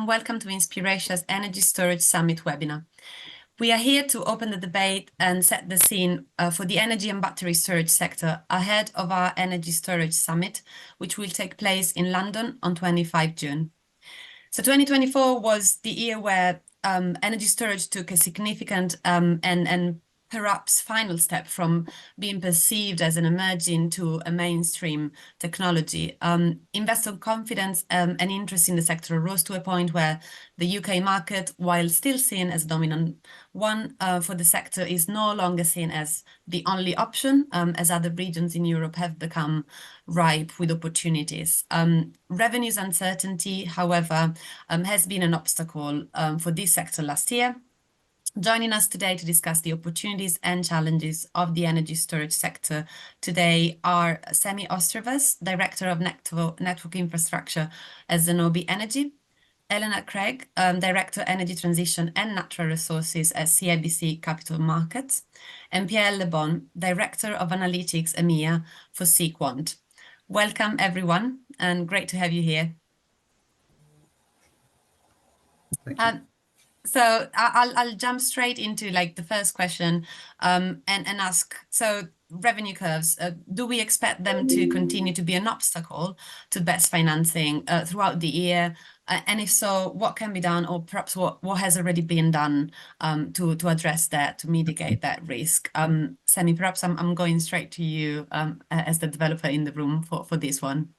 and welcome to Inspiratia's Energy Storage Summit webinar. We are here to open the debate and set the scene for the energy and battery storage sector ahead of our Energy Storage Summit, which will take place in London on 25 June. So 2024 was the year where energy storage took a significant and perhaps final step from being perceived as an emerging to a mainstream technology. Investor confidence and interest in the sector rose to a point where the UK market, while still seen as dominant one for the sector, is no longer seen as the only option, as other regions in Europe have become ripe with opportunities. Revenues uncertainty, however, has been an obstacle for this sector last year. Joining us today to discuss the opportunities and challenges of the energy storage sector today are Semih Oztreves, Director of Network Infrastructure at Zenobē Energy, Eleanor, Director Energy Transition and Natural Resources at CIBC Capital Markets, and Pierre Lebon, Director of Analytics EMEA for Sequant. Welcome everyone, and great to have you here. Thank you. So I'll jump straight into the first question and ask, so revenue curves, do we expect them to continue to be an obstacle to BESS financing throughout the year? And if so, what can be done, or perhaps what has already been done to address that, to mitigate that risk? Semih, perhaps I'm going straight to you as the developer in the room for this one.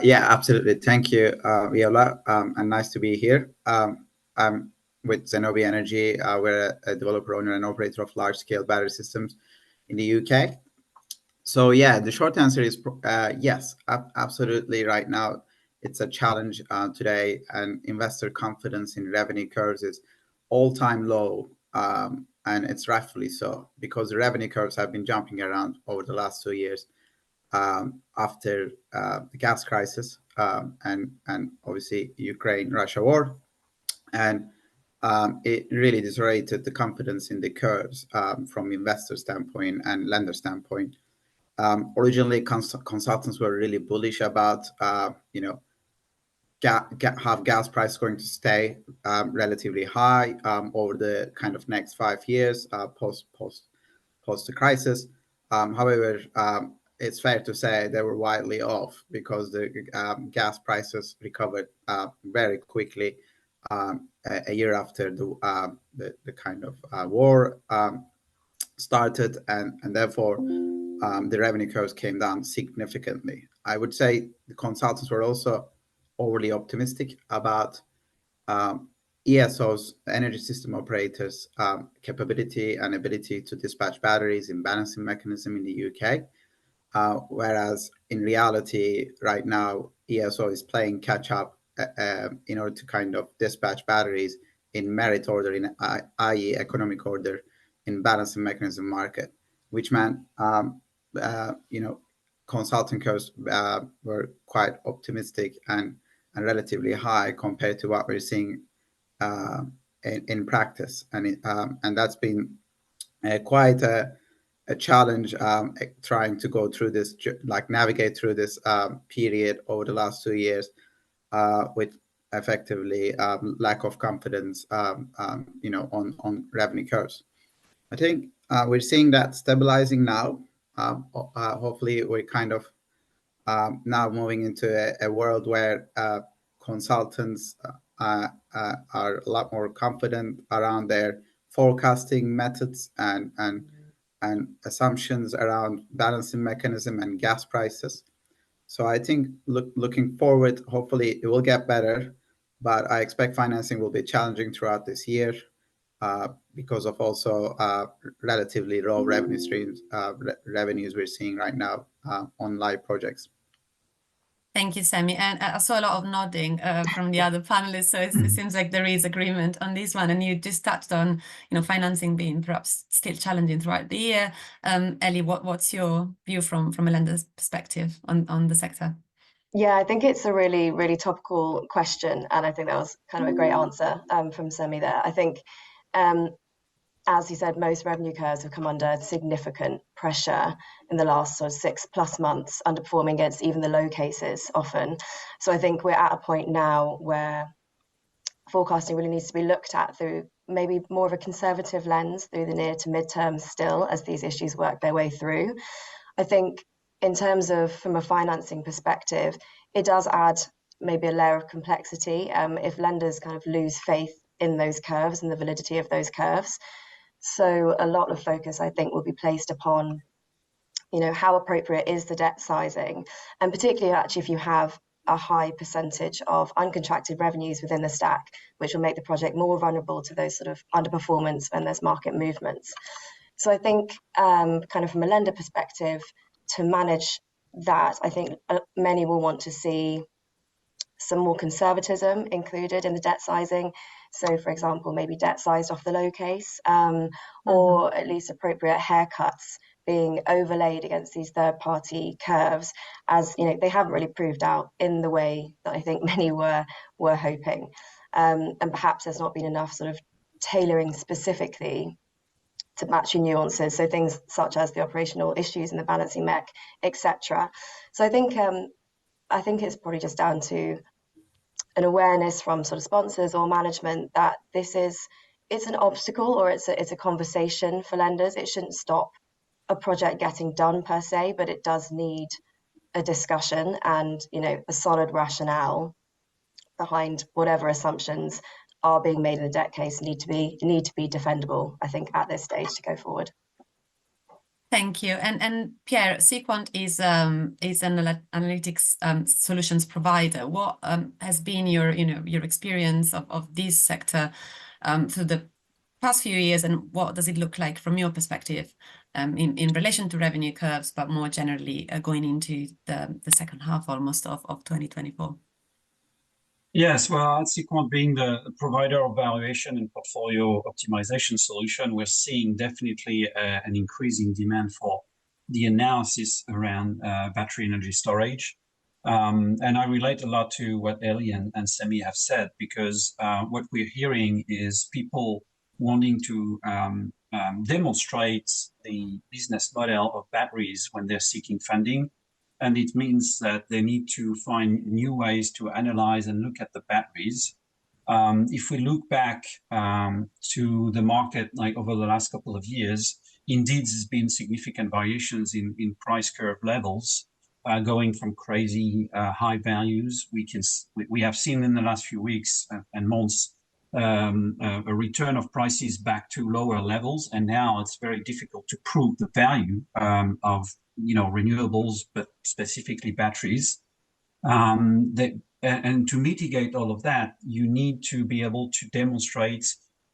Yeah, absolutely. Thank you, Viola, and nice to be here. I'm with Zenobē Energy. We're a developer, owner, and operator of large-scale battery systems in the UK. So yeah, the short answer is yes, absolutely. Right now, it's a challenge today, and investor confidence in revenue curves is all-time low, and it's rightfully so, because the revenue curves have been jumping around over the last 2 years after the gas crisis and obviously Ukraine-Russia war. And it really deteriorated the confidence in the curves from investor standpoint and lender standpoint. Originally, consultants were really bullish about how gas price is going to stay relatively high over the kind of next 5 years post the crisis. However, it's fair to say they were widely off, because the gas prices recovered very quickly a year after the kind of war started, and therefore the revenue curves came down significantly. I would say the consultants were also overly optimistic about ESOs, energy system operators, capability and ability to dispatch batteries in balancing mechanism in the UK. Whereas in reality, right now, ESO is playing catch up in order to kind of dispatch batteries in merit order, i.e. economic order, in balancing mechanism market, which meant consulting curves were quite optimistic and relatively high compared to what we're seeing in practice, and that's been quite a challenge trying to go through this, navigate through this period over the last 2 years with effectively lack of confidence, on revenue curves. I think we're seeing that stabilizing now. Hopefully, we're kind of now moving into a world where consultants are a lot more confident around their forecasting methods and assumptions around balancing mechanism and gas prices. So I think looking forward, hopefully it will get better, but I expect financing will be challenging throughout this year because of also relatively low revenue streams, revenues we're seeing right now on live projects. Thank you, Semih. And I saw a lot of nodding from the other panelists, so it seems like there is agreement on this one. And you just touched on, financing being perhaps still challenging throughout the year. Ellie, what's your view from a lender's perspective on the sector? Yeah, I think it's a really, really topical question, and I think that was kind of a great answer from Semih there. I think, as you said, most revenue curves have come under significant pressure in the last sort of 6+ months, underperforming against even the low cases often. So I think we're at a point now where forecasting really needs to be looked at through maybe more of a conservative lens through the near to midterm still, as these issues work their way through. I think in terms of from a financing perspective, it does add maybe a layer of complexity if lenders kind of lose faith in those curves and the validity of those curves. So a lot of focus, I think, will be placed upon, how appropriate is the debt sizing, and particularly actually if you have a high percentage of uncontracted revenues within the stack, which will make the project more vulnerable to those sort of underperformance when there's market movements. So I think kind of from a lender perspective, to manage that, I think many will want to see some more conservatism included in the debt sizing. So, for example, maybe debt sized off the low case, or at least appropriate haircuts being overlaid against these third-party curves, as they haven't really proved out in the way that I think many were hoping, and perhaps there's not been enough sort of tailoring specifically to match your nuances. So things such as the operational issues and the balancing mech, etc. So I think it's probably just down to an awareness from sort of sponsors or management that it's an obstacle, or it's a conversation for lenders. It shouldn't stop a project getting done per se, but it does need a discussion and a solid rationale behind whatever assumptions are being made in the debt case need to be defendable, I think, at this stage to go forward. Thank you. And Pierre, Sequant is an analytics solutions provider. What has been your experience of this sector through the past few years, and what does it look like from your perspective in relation to revenue curves, but more generally going into the second half almost of 2024? Yes, well, at Sequant, being the provider of valuation and portfolio optimization solution, we're seeing definitely an increasing demand for the analysis around battery energy storage. And I relate a lot to what Ellie and Semih have said, because what we're hearing is people wanting to demonstrate the business model of batteries when they're seeking funding. And it means that they need to find new ways to analyze and look at the batteries. If we look back to the market, like over the last couple of years, indeed there's been significant variations in price curve levels, going from crazy high values. We have seen in the last few weeks and months a return of prices back to lower levels, and now it's very difficult to prove the value of renewables, but specifically batteries. And to mitigate all of that, you need to be able to demonstrate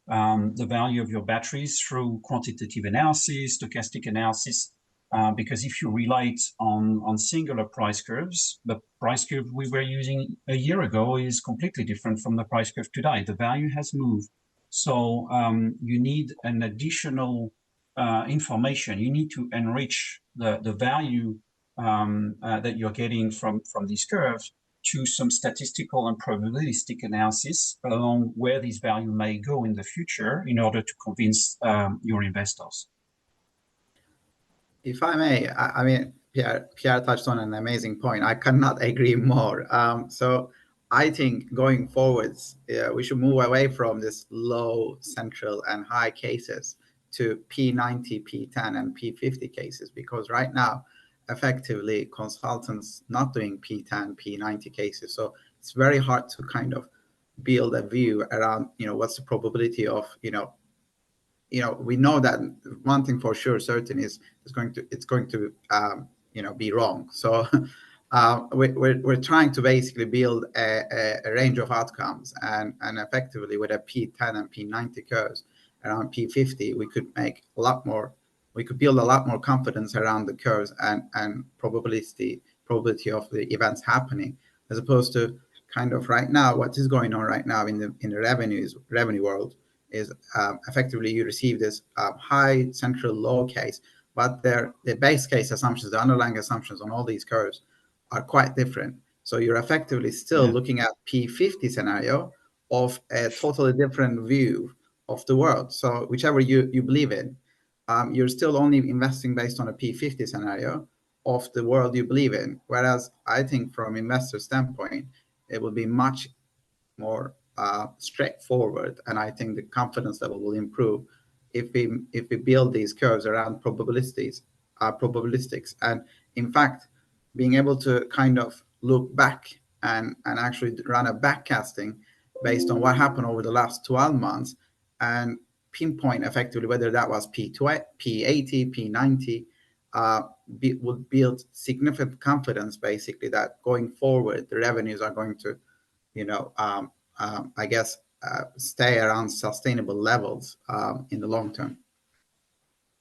the value of your batteries through quantitative analysis, stochastic analysis, because if you relate on singular price curves, the price curve we were using a year ago is completely different from the price curve today. The value has moved. So you need an additional information. You need to enrich the value that you're getting from these curves to some statistical and probabilistic analysis along where this value may go in the future in order to convince your investors. If I may, I mean, Pierre touched on an amazing point. I cannot agree more. So I think going forwards, we should move away from this low, central, and high cases to P90, P10, and P50 cases, because right now, effectively, consultants not doing P10, P90 cases. So it's very hard to kind of build a view around, what's the probability of, we know that one thing for sure certain is it's going to be wrong. So we're trying to basically build a range of outcomes, and effectively with a P10 and P90 curves around P50, we could build a lot more confidence around the curves and probability of the events happening, as opposed to kind of right now, what is going on right now in the revenue world is effectively you receive this high, central, low case, but the base case assumptions, the underlying assumptions on all these curves are quite different. So you're effectively still looking at P50 scenario of a totally different view of the world. So whichever you believe in, you're still only investing based on a P50 scenario of the world you believe in. Whereas I think from investor standpoint, it will be much more straightforward, and I think the confidence level will improve if we build these curves around probabilistics. And in fact, being able to kind of look back and actually run a backcasting based on what happened over the last 12 months and pinpoint effectively whether that was P80, P90, would build significant confidence, basically, that going forward the revenues are going to, I guess, stay around sustainable levels in the long term.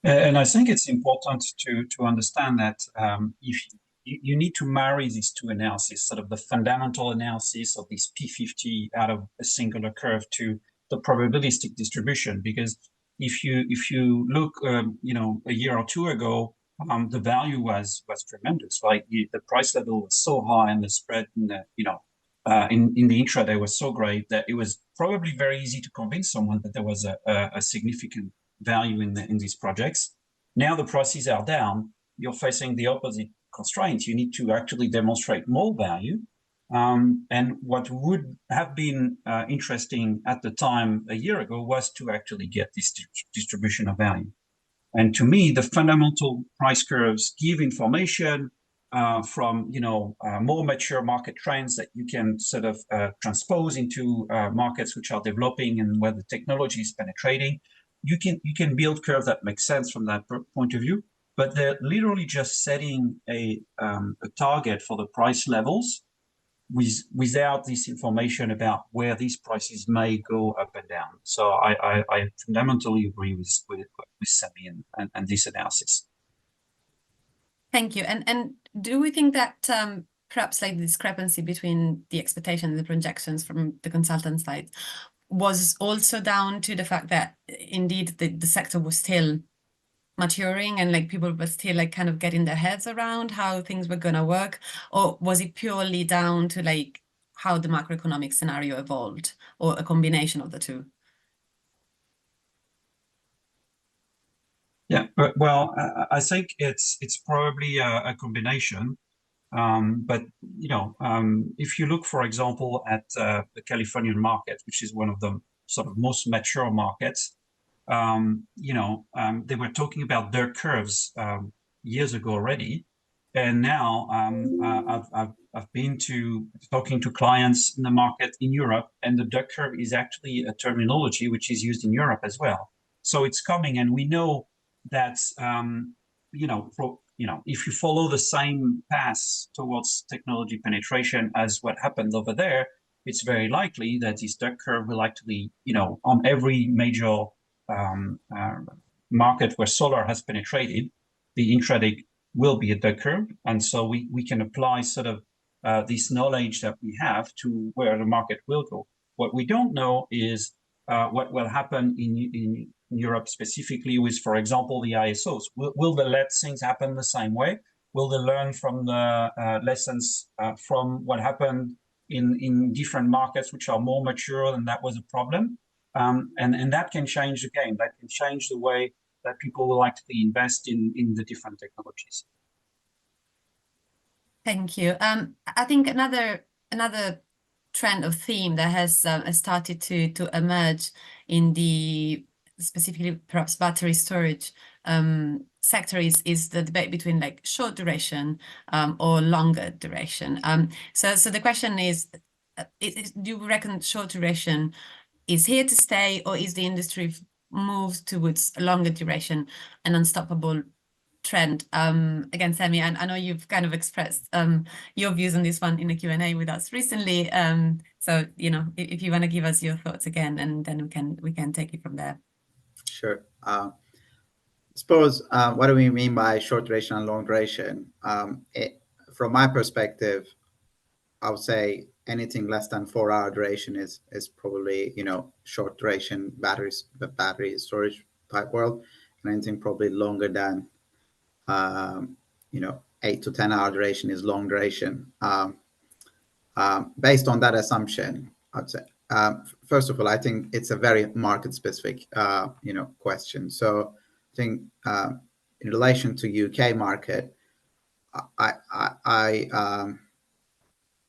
And I think it's important to understand that if you need to marry these two analyses, sort of the fundamental analysis of this P50 out of a singular curve to the probabilistic distribution, because if you look, a year or two ago, the value was tremendous. Like the price level was so high, and the spread in the in the intraday was so great that it was probably very easy to convince someone that there was a significant value in these projects. Now the prices are down. You're facing the opposite constraint. You need to actually demonstrate more value. And what would have been interesting at the time a year ago was to actually get this distribution of value. And to me, the fundamental price curves give information from more mature market trends that you can sort of transpose into markets which are developing and where the technology is penetrating. You can build curves that make sense from that point of view, but they're literally just setting a target for the price levels without this information about where these prices may go up and down. So I fundamentally agree with Semih and this analysis. Thank you. And do we think that perhaps like the discrepancy between the expectation and the projections from the consultant side was also down to the fact that indeed the sector was still maturing and like people were still like kind of getting their heads around how things were going to work? Or was it purely down to like how the macroeconomic scenario evolved, or a combination of the two? Yeah, well, I think it's probably a combination. But if you look, for example, at the Californian market, which is one of the sort of most mature markets, they were talking about their curves years ago already, and now I've been talking to clients in the market in Europe, and the duck curve is actually a terminology which is used in Europe as well. So it's coming, and we know that if you follow the same path towards technology penetration as what happened over there, it's very likely that this duck curve will actually, on every major market where solar has penetrated, the intraday will be a duck curve. And so we can apply sort of this knowledge that we have to where the market will go. What we don't know is what will happen in Europe specifically with, for example, the ISOs. Will they let things happen the same way? Will they learn from the lessons from what happened in different markets which are more mature and that was a problem? And that can change the game. That can change the way that people will actually invest in the different technologies. Thank you. I think another trend or theme that has started to emerge in the specifically perhaps battery storage sector is the debate between like short duration or longer duration. So the question is, do you reckon short duration is here to stay, or is the industry moved towards a longer duration, an unstoppable trend? Again, Semih, I know you've kind of expressed your views on this one in a Q&A with us recently. So, if you want to give us your thoughts again, and then we can take it from there. Sure. I suppose, what do we mean by short duration and long duration? From my perspective, I would say anything less than 4-hour duration is probably, short duration battery storage type world, and anything probably longer than 8 to 10 hour duration is long duration. Based on that assumption, I'd say, first of all, I think it's a very market specific, question. So I think in relation to UK market,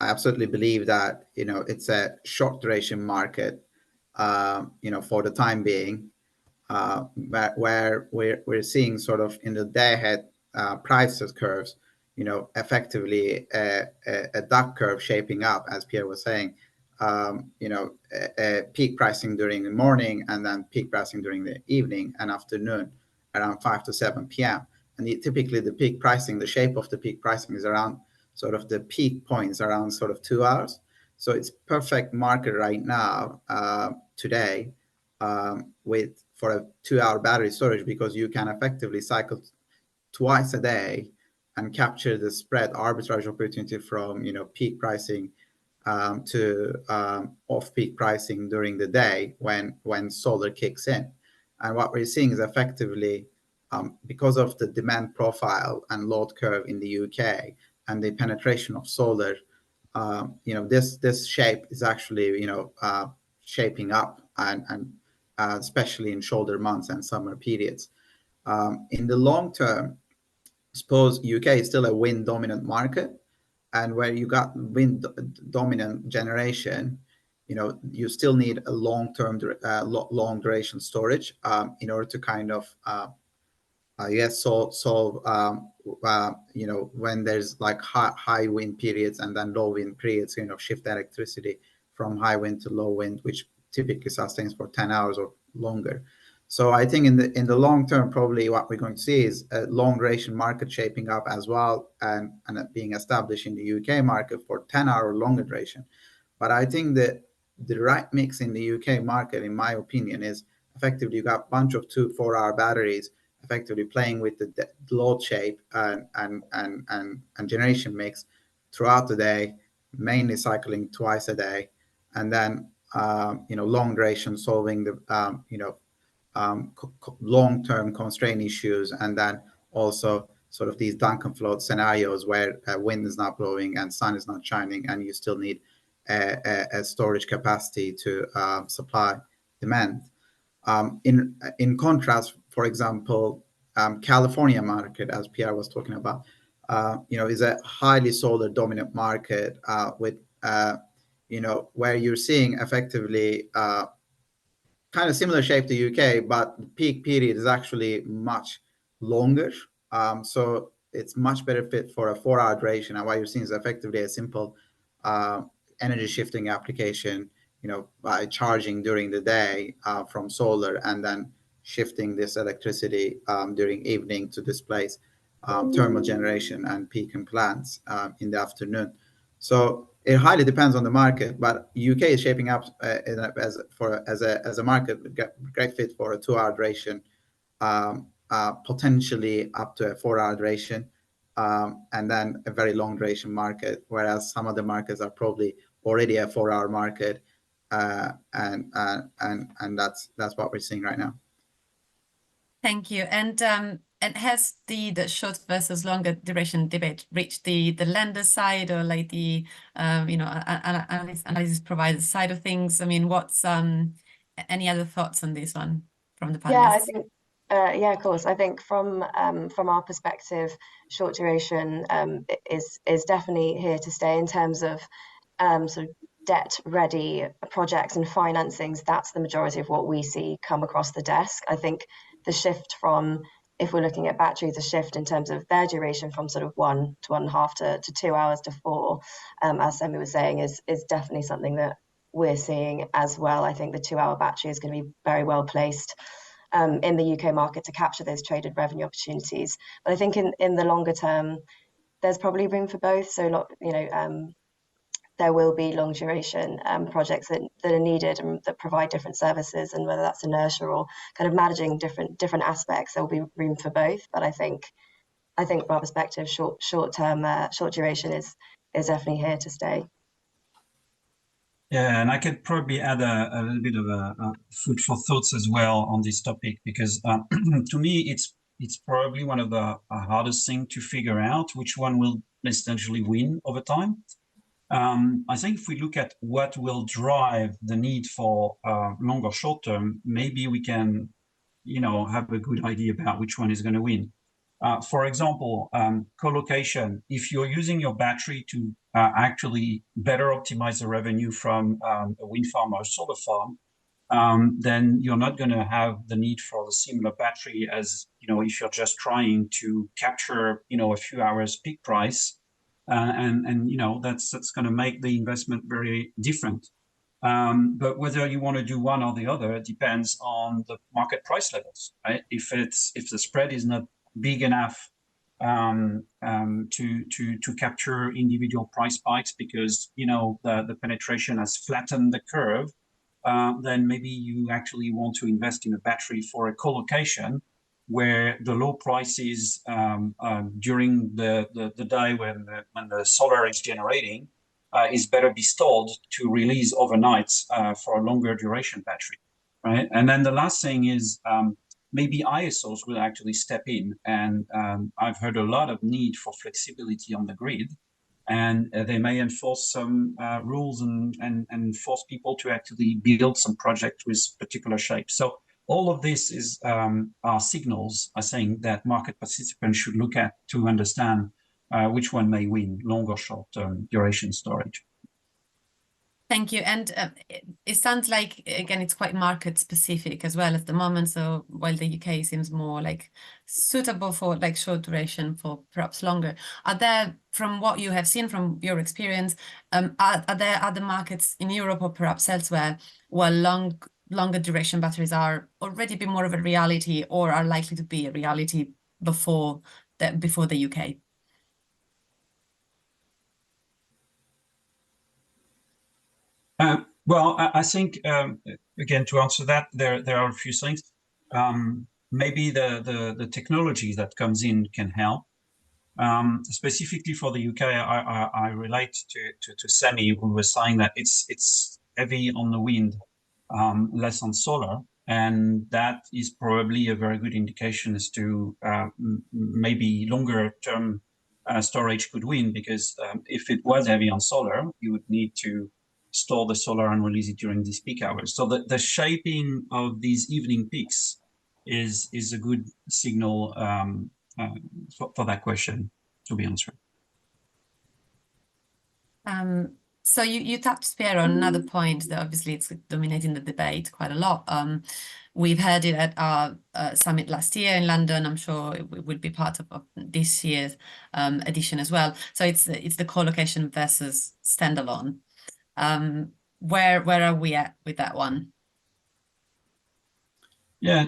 absolutely believe that, it's a short duration market, for the time being, where we're seeing sort of in the day ahead prices curves, effectively a duck curve shaping up, as Pierre was saying, a peak pricing during the morning and then peak pricing during the evening and afternoon around 5 to 7 p.m. And typically the peak pricing, the shape of the peak pricing is around sort of the peak points around sort of 2 hours. So it's perfect market right now, today, for a 2-hour battery storage, because you can effectively cycle twice a day and capture the spread arbitrage opportunity from peak pricing to off-peak pricing during the day when solar kicks in. And what we're seeing is effectively, because of the demand profile and load curve in the UK and the penetration of solar, this shape is actually shaping up, and especially in shoulder months and summer periods. In the long term, suppose UK is still a wind dominant market, and where you got wind dominant generation, you still need a long duration storage in order to kind of solve when there's like high wind periods and then low wind periods, shift electricity from high wind to low wind, which typically sustains for 10 hours or longer. So I think in the long term, probably what we're going to see is a long duration market shaping up as well, and being established in the UK market for 10-hour longer duration. But I think that the right mix in the UK market, in my opinion, is effectively you got a bunch of 2-4-hour batteries effectively playing with the load shape and generation mix throughout the day, mainly cycling twice a day, and then long duration solving the long-term constraint issues, and then also sort of these Duncan float scenarios where wind is not blowing and sun is not shining, and you still need a storage capacity to supply demand. In contrast, for example, California market, as Pierre was talking about, is a highly solar dominant market with where you're seeing effectively kind of similar shape to UK, but the peak period is actually much longer. So it's much better fit for a 4-hour duration. And what you're seeing is effectively a simple energy shifting application, by charging during the day from solar and then shifting this electricity during evening to displace thermal generation and peaking plants in the afternoon. So it highly depends on the market, but UK is shaping up as a market, great fit for a 2-hour duration, potentially up to a 4-hour duration, and then a very long duration market. Whereas some other markets are probably already a 4-hour market, and that's what we're seeing right now. Thank you. And has the short versus longer duration debate reached the lender side, or like the analysis provider side of things? I mean, what's any other thoughts on this one from the panelists? Yeah, I think of course. I think from our perspective, short duration is definitely here to stay in terms of sort of debt ready projects and financings. That's the majority of what we see come across the desk. I think the shift from, if we're looking at batteries, a shift in terms of their duration from sort of 1 to 1.5 to 2 hours to 4, as Semih was saying, is definitely something that we're seeing as well. I think the 2-hour battery is going to be very well placed in the UK market to capture those traded revenue opportunities. But I think in the longer term, there's probably room for both. So, there will be long duration projects that are needed and that provide different services, and whether that's inertia or kind of managing different aspects, there will be room for both. But I think from our perspective, short duration is definitely here to stay. Yeah, and I could probably add a little bit of a food for thoughts as well on this topic, because to me it's probably one of the hardest thing to figure out which one will essentially win over time. I think if we look at what will drive the need for longer short term, maybe we can, have a good idea about which one is going to win. For example, collocation, if you're using your battery to actually better optimize the revenue from a wind farm or a solar farm, then you're not going to have the need for the similar battery as, if you're just trying to capture, a few hours peak price. That's going to make the investment very different. But whether you want to do one or the other depends on the market price levels, right? If the spread is not big enough to capture individual price spikes because the penetration has flattened the curve, then maybe you actually want to invest in a battery for a collocation where the low prices during the day when the solar is generating is better be stored to release overnight for a longer duration battery, right? And then the last thing is maybe ISOs will actually step in, and I've heard a lot of need for flexibility on the grid, and they may enforce some rules and force people to actually build some project with particular shapes. So all of this is are signals are saying that market participants should look at to understand which one may win, long or short-term duration storage. Thank you. And it sounds like, again, it's quite market specific as well at the moment. So while the UK seems more like suitable for like short duration for perhaps longer, are there, from what you have seen from your experience, are there other markets in Europe or perhaps elsewhere where longer duration batteries are already be more of a reality or are likely to be a reality before the UK? Well, I think, again, to answer that, there are a few things. Maybe the technology that comes in can help. Specifically for the UK, I relate to Semih, who was saying that it's heavy on the wind, less on solar. And that is probably a very good indication as to maybe longer term storage could win, because if it was heavy on solar, you would need to store the solar and release it during these peak hours. So the shaping of these evening peaks is a good signal for that question to be answered. So you touched, Pierre, on another point that obviously it's dominating the debate quite a lot. We've heard it at our summit last year in London. I'm sure it will be part of this year's edition as well. So it's the collocation versus standalone. Where are we at with that one? Yeah,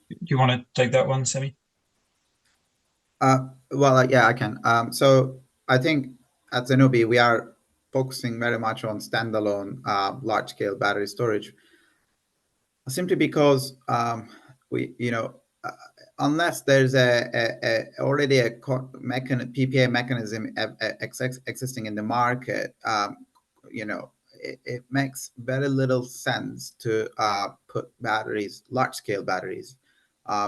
do you want to take that one, Semih? Well, yeah, I can. So I think at Zenobē, we are focusing very much on standalone large-scale battery storage, simply because we, unless there's already a PPA mechanism existing in the market, it makes very little sense to put batteries, large-scale batteries,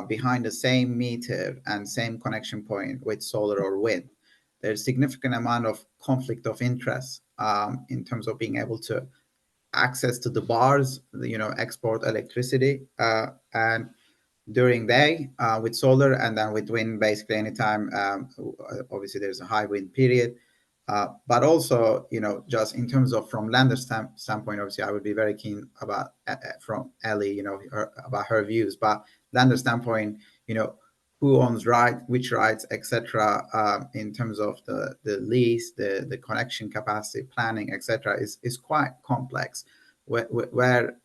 behind the same meter and same connection point with solar or wind. There's significant amount of conflict of interest in terms of being able to access to the bars, export electricity, and during day with solar, and then with wind, basically anytime. Obviously, there's a high wind period, but also, just in terms of from lender standpoint, obviously, I would be very keen about from Ellie, about her views. But lender standpoint, who owns which rights, etc. In terms of the lease, the connection capacity, planning, etc. is quite complex, where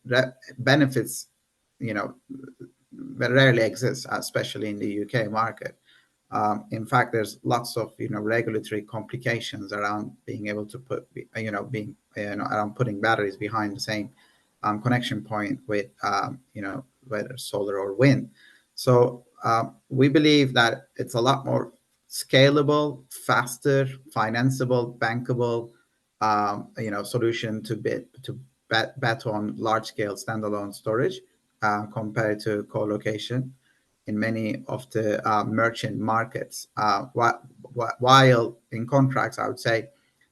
benefits, rarely exist, especially in the UK market. In fact, there's lots of regulatory complications around being able to put around putting batteries behind the same connection point with whether solar or wind. So we believe that it's a lot more scalable, faster, financeable, bankable, solution to bet on large scale standalone storage compared to co-location in many of the merchant markets. While in contracts, I would say,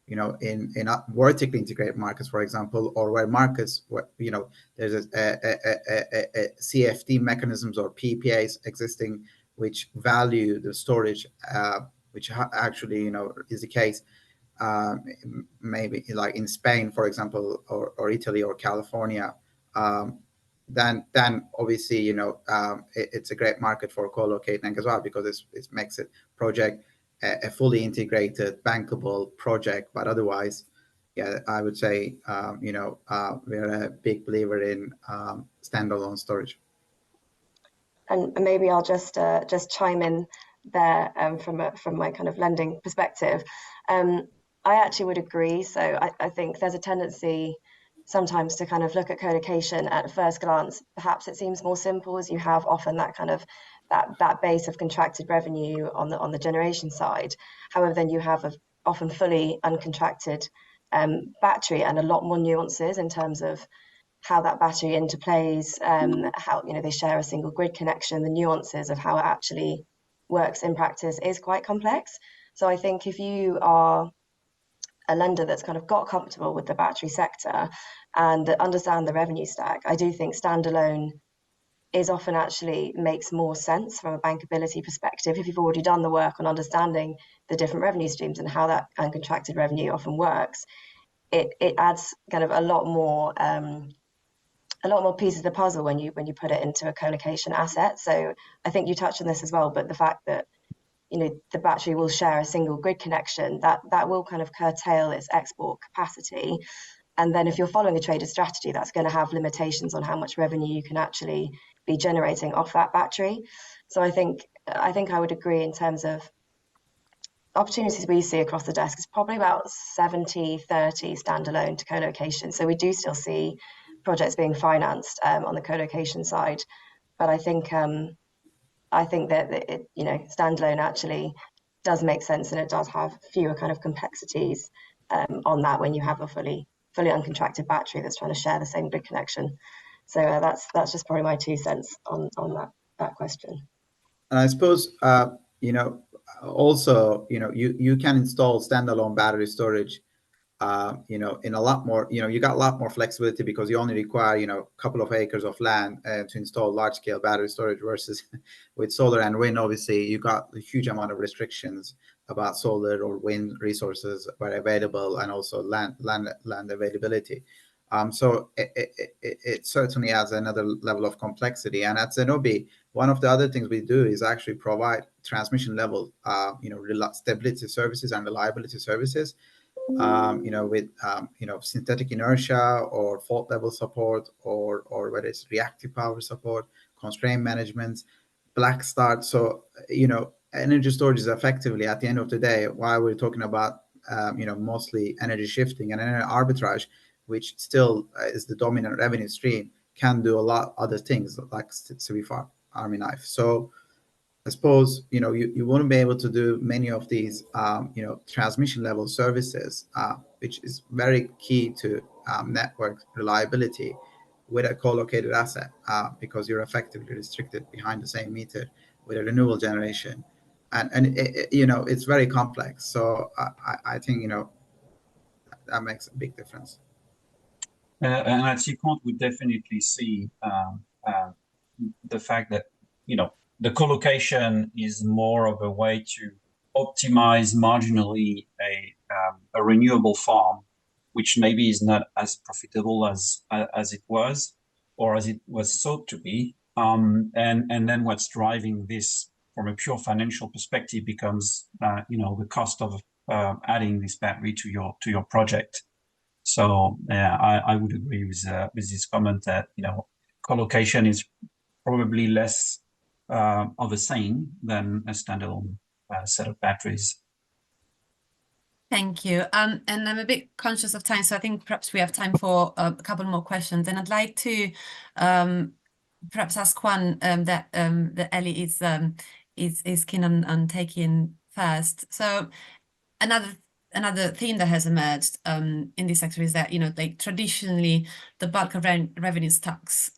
in vertically integrated markets, for example, or where markets, there's a CFD mechanisms or PPAs existing which value the storage, which actually, you know, is the case. Maybe like in Spain, for example, or Italy or California, then obviously, you know, it's a great market for co-locating as well, because it makes it project a fully integrated bankable project. But otherwise, yeah, I would say, you know, we're a big believer in standalone storage. And maybe I'll just chime in there from my kind of lending perspective. I actually would agree. So I think there's a tendency sometimes to kind of look at co-location at first glance. Perhaps it seems more simple, as you have often that kind of that base of contracted revenue on the generation side. However, then you have a often fully uncontracted battery, and a lot more nuances in terms of how that battery interplays, how, you know, they share a single grid connection. The nuances of how it actually works in practice is quite complex. So I think if you are a lender that's kind of got comfortable with the battery sector and understand the revenue stack, I do think standalone is often actually makes more sense from a bankability perspective if you've already done the work on understanding the different revenue streams and how that uncontracted revenue often works. It adds kind of a lot more pieces of the puzzle when you put it into a co-location asset. So I think you touched on this as well, but the fact that, you know, the battery will share a single grid connection, that will kind of curtail its export capacity. And then if you're following a traded strategy, that's going to have limitations on how much revenue you can actually be generating off that battery. So I think I would agree in terms of opportunities we see across the desk is probably about 70-30 standalone to co-location. So we do still see projects being financed on the co-location side, but I think that it, you know, standalone actually does make sense, and it does have fewer kind of complexities on that when you have a fully uncontracted battery that's trying to share the same grid connection. So that's just probably my 2 cents on that question. And I suppose, you know, also, you know, you can install standalone battery storage, you know, in a lot more, you know, you got a lot more flexibility because you only require, you know, a couple of acres of land to install large scale battery storage, versus with solar and wind, obviously you got a huge amount of restrictions about solar or wind resources were available, and also land availability. So it certainly adds another level of complexity. And at Zenobē, one of the other things we do is actually provide transmission level, you know, stability services and reliability services, you know, with, you know, synthetic inertia or fault level support, or whether it's reactive power support, constraint management, black start. So, you know, energy storage is effectively, at the end of the day, while we're talking about, you know, mostly energy shifting and energy arbitrage, which still is the dominant revenue stream, can do a lot other things like CIBC Army knife. So I suppose, you know, you wouldn't be able to do many of these, you know, transmission level services, which is very key to network reliability with a co-located asset, because you're effectively restricted behind the same meter with a renewable generation. And you know, it's very complex. So I think, you know, that makes a big difference. And at Sequent, we definitely see the fact that, you know, the co-location is more of a way to optimize marginally a renewable farm, which maybe is not as profitable as it was, or as it was thought to be. And then what's driving this from a pure financial perspective becomes, you know, the cost of adding this battery to your project. So yeah, I would agree with this comment that, you know, co-location is probably less of a same than a standalone set of batteries. Thank you. And I'm a bit conscious of time, so I think perhaps we have time for a couple more questions. And I'd like to perhaps ask one that Ellie is keen on taking first. So another theme that has emerged in this sector is that, you know, like traditionally the bulk of revenue stocks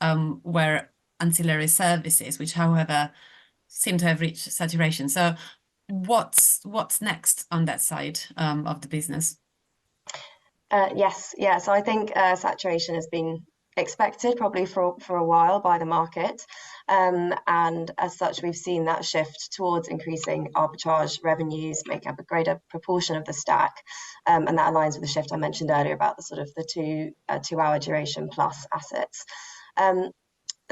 were ancillary services, which, however, seem to have reached saturation. So what's next on that side of the business? Yes, yeah. So I think saturation has been expected probably for a while by the market. And as such, we've seen that shift towards increasing arbitrage revenues, make up a greater proportion of the stack. And that aligns with the shift I mentioned earlier about the sort of the 2-hour duration plus assets.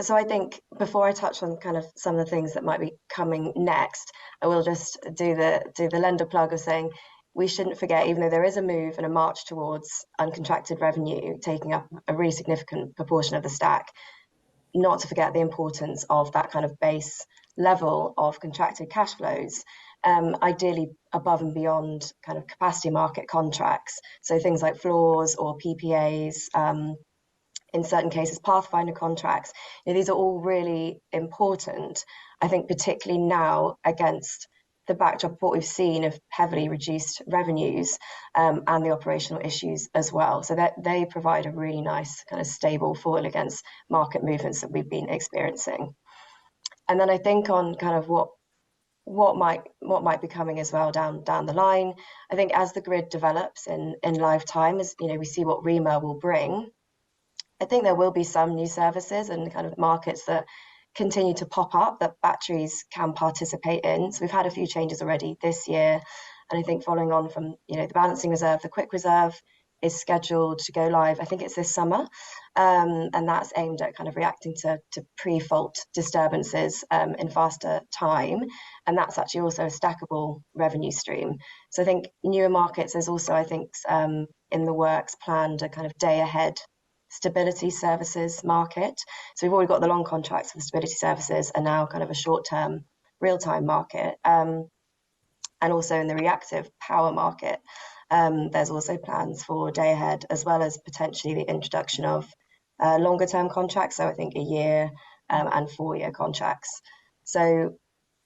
So I think before I touch on kind of some of the things that might be coming next, I will just do the lender plug of saying we shouldn't forget, even though there is a move and a march towards uncontracted revenue taking up a really significant proportion of the stack, not to forget the importance of that kind of base level of contracted cash flows, ideally above and beyond kind of capacity market contracts. So things like floors or PPAs, in certain cases, Pathfinder contracts. These are all really important, I think, particularly now against the backdrop of what we've seen of heavily reduced revenues and the operational issues as well. So that they provide a really nice kind of stable foil against market movements that we've been experiencing. And then I think on kind of what might be coming as well down the line, I think as the grid develops in lifetime, as we see what REMA will bring, I think there will be some new services and kind of markets that continue to pop up that batteries can participate in. So we've had a few changes already this year. And I think following on from, the balancing reserve, the quick reserve is scheduled to go live. I think it's this summer. And that's aimed at kind of reacting to pre-fault disturbances in faster time. And that's actually also a stackable revenue stream. So I think newer markets, there's also, I think, in the works planned a kind of day ahead stability services market. So we've already got the long contracts for the stability services and now kind of a short-term real-time market. And also in the reactive power market, there's also plans for day ahead, as well as potentially the introduction of longer-term contracts. So I think a year and 4-year contracts. So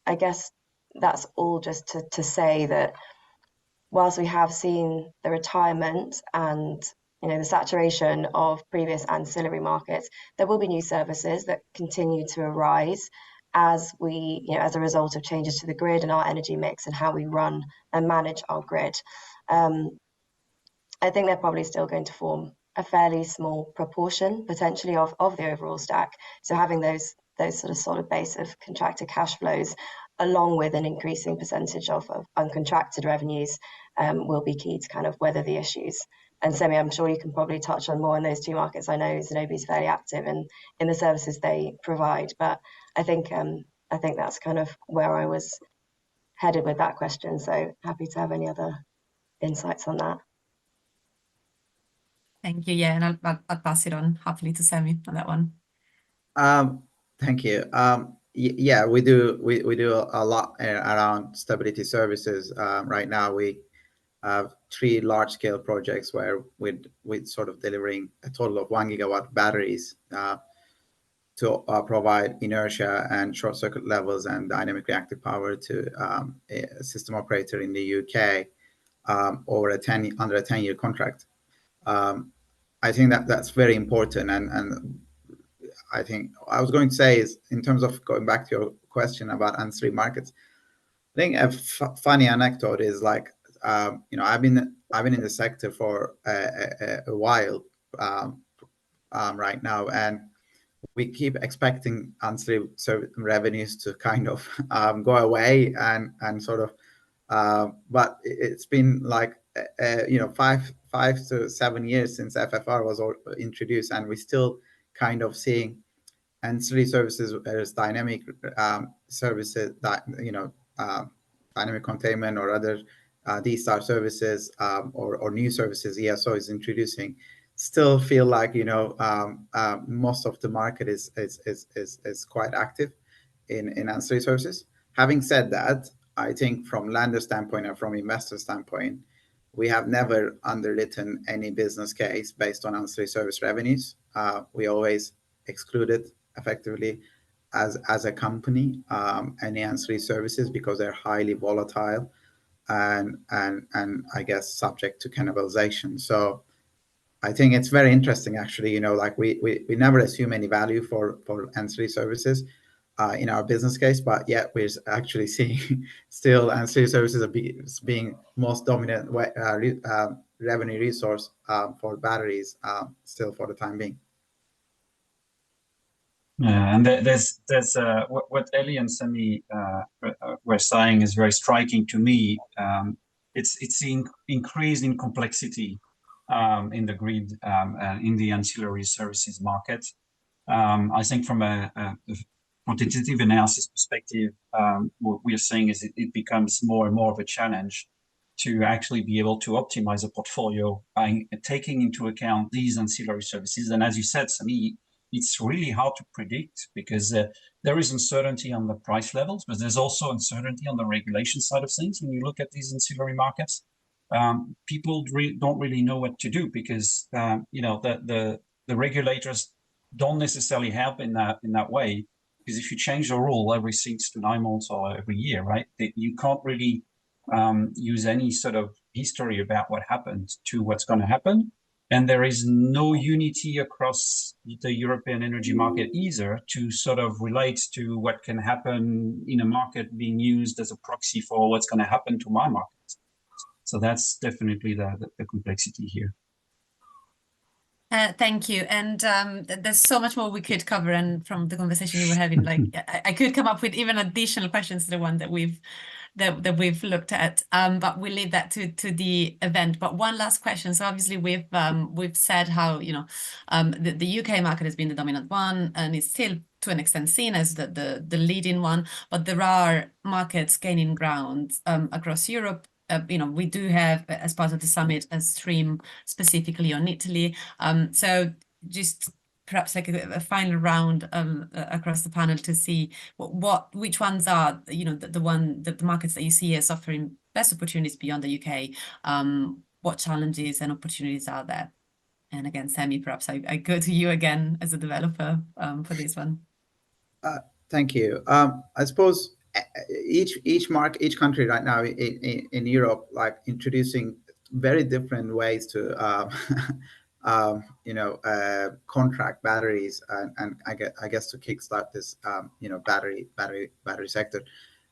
I guess that's all just to say that whilst we have seen the retirement and the saturation of previous ancillary markets, there will be new services that continue to arise as we, as a result of changes to the grid and our energy mix and how we run and manage our grid. I think they're probably still going to form a fairly small proportion potentially of the overall stack. So having those sort of solid base of contracted cash flows, along with an increasing percentage of uncontracted revenues, will be key to kind of weather the issues. And Semih, I'm sure you can probably touch on more on those two markets. I know Zenobē is fairly active in the services they provide, but I think that's kind of where I was headed with that question. So happy to have any other insights on that. Thank you. Yeah, and I'll pass it on happily to Semih on that one. Thank you. Yeah, we do a lot around stability services. Right now, we have 3 large-scale projects where we're sort of delivering a total of 1 gigawatt batteries to provide inertia and short circuit levels and dynamic reactive power to a system operator in the UK under a 10-year contract. I think that's very important, and I think I was going to say is, in terms of going back to your question about ancillary markets, I think a funny anecdote is like, I've been in the sector for a while right now, and we keep expecting ancillary revenues to kind of go away and sort of, but it's been like 5 to 7 years since FFR was introduced, and we're still kind of seeing ancillary services as dynamic services that dynamic containment or other D-Star services or new services ESO is introducing, still feel like most of the market is quite active in ancillary services. Having said that, I think from lender standpoint and from investor standpoint, we have never underwritten any business case based on ancillary service revenues. We always excluded effectively as a company any ancillary services because they're highly volatile and I guess subject to cannibalization. So I think it's very interesting actually, like we never assume any value for ancillary services in our business case, but yet we're actually seeing still ancillary services being most dominant revenue resource for batteries still for the time being. And there's what Ellie and Semih were saying is very striking to me. It's increase in complexity in the grid in the ancillary services market. I think from a quantitative analysis perspective, what we are seeing is it becomes more and more of a challenge to actually be able to optimize a portfolio by taking into account these ancillary services. And as you said, Semih, it's really hard to predict because there is uncertainty on the price levels, but there's also uncertainty on the regulation side of things. When you look at these ancillary markets, people don't really know what to do because the regulators don't necessarily help in that way. Because if you change the rule every 6 to 9 months or every year, right, you can't really use any sort of history about what happened to what's going to happen. And there is no unity across the European energy market either to sort of relate to what can happen in a market being used as a proxy for what's going to happen to my market. So that's definitely the complexity here. Thank you. And there's so much more we could cover. And from the conversation you were having, like I could come up with even additional questions to the one that we've looked at. But we'll leave that to the event. But one last question. So obviously we've said how the UK market has been the dominant one, and it's still to an extent seen as the leading one. But there are markets gaining ground across Europe. We do have, as part of the summit, a stream specifically on Italy. So just perhaps like a final round across the panel to see which ones are the markets that you see as offering best opportunities beyond the UK. What challenges and opportunities are there? And again, Semih, perhaps I go to you again as a developer for this one. Thank you. I suppose each country right now in Europe, like introducing very different ways to contract batteries and I guess to kickstart this battery sector.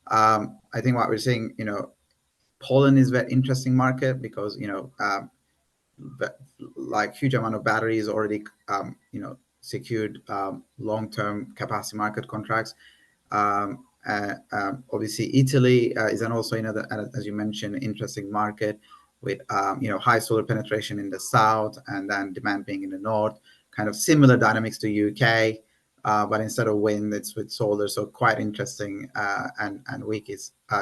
I think what we're seeing, Poland is a very interesting market because like huge amount of batteries already secured long-term capacity market contracts. Obviously, Italy is also another, as you mentioned, interesting market with high solar penetration in the south and then demand being in the north. Kind of similar dynamics to UK, but instead of wind, it's with solar. So quite interesting. And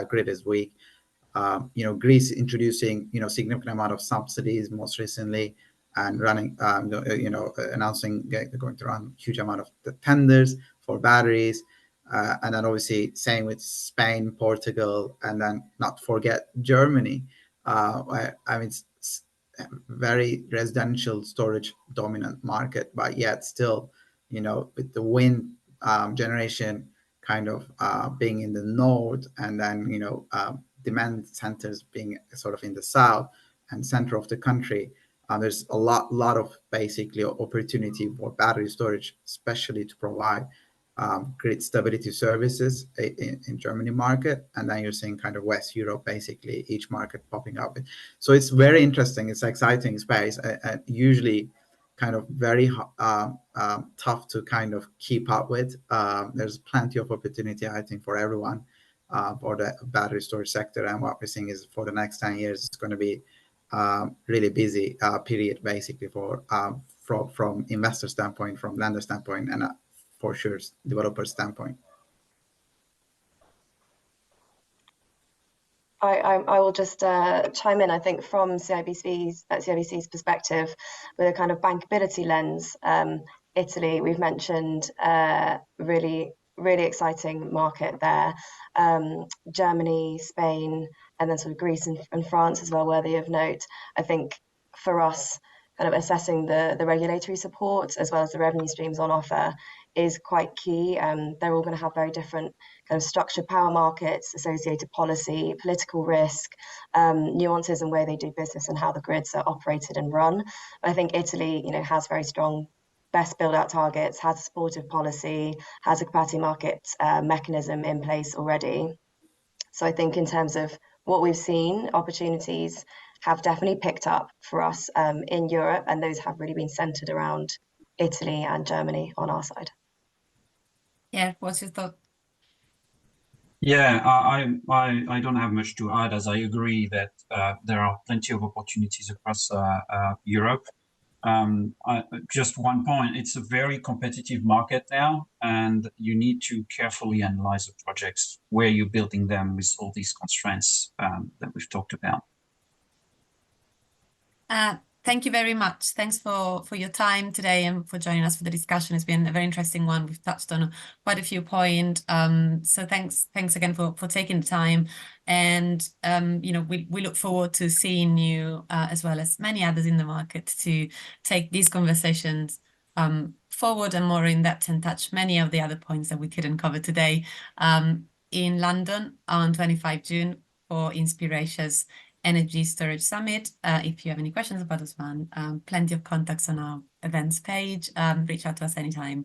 grid is weak. Greece introducing significant amount of subsidies most recently and running announcing they're going to run huge amount of the tenders for batteries. And then obviously same with Spain, Portugal, and then not forget Germany. It's very residential storage dominant market, but yet still, with the wind generation kind of being in the north and then, demand centers being sort of in the south and center of the country. There's a lot of basically opportunity for battery storage, especially to provide grid stability services in Germany market, and then you're seeing kind of West Europe, basically each market popping up. So it's very interesting. It's exciting space, and usually kind of very tough to kind of keep up with. There's plenty of opportunity, I think, for everyone for the battery storage sector, and what we're seeing is for the next 10 years, it's going to be really busy period, basically from investor standpoint, from lender standpoint, and for sure developer standpoint. I will just chime in. I think from CIBC's perspective, with a kind of bankability lens, Italy, we've mentioned, really exciting market there. Germany, Spain, and then sort of Greece and France as well, worthy of note. I think for us, kind of assessing the regulatory support as well as the revenue streams on offer is quite key. They're all going to have very different kind of structured power markets, associated policy, political risk, nuances in the way they do business and how the grids are operated and run. I think Italy, has very strong BESS build-out targets, has a supportive policy, has a capacity market mechanism in place already. So I think in terms of what we've seen, opportunities have definitely picked up for us in Europe, and those have really been centered around Italy and Germany on our side. Yeah, what's your thought? Yeah, I don't have much to add, as I agree that there are plenty of opportunities across Europe. Just one point, it's a very competitive market now, and you need to carefully analyze the projects where you're building them with all these constraints that we've talked about. Thank you very much. Thanks for your time today and for joining us for the discussion. It's been a very interesting one. We've touched on quite a few points. So thanks again for taking the time. And we look forward to seeing you as well as many others in the market to take these conversations forward and more in depth and touch many of the other points that we couldn't cover today in London on 25 June for Inspiratia's Energy Storage Summit. If you have any questions about this one, plenty of contacts on our events page. Reach out to us anytime.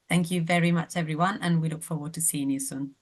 Thank you very much, everyone, and we look forward to seeing you soon.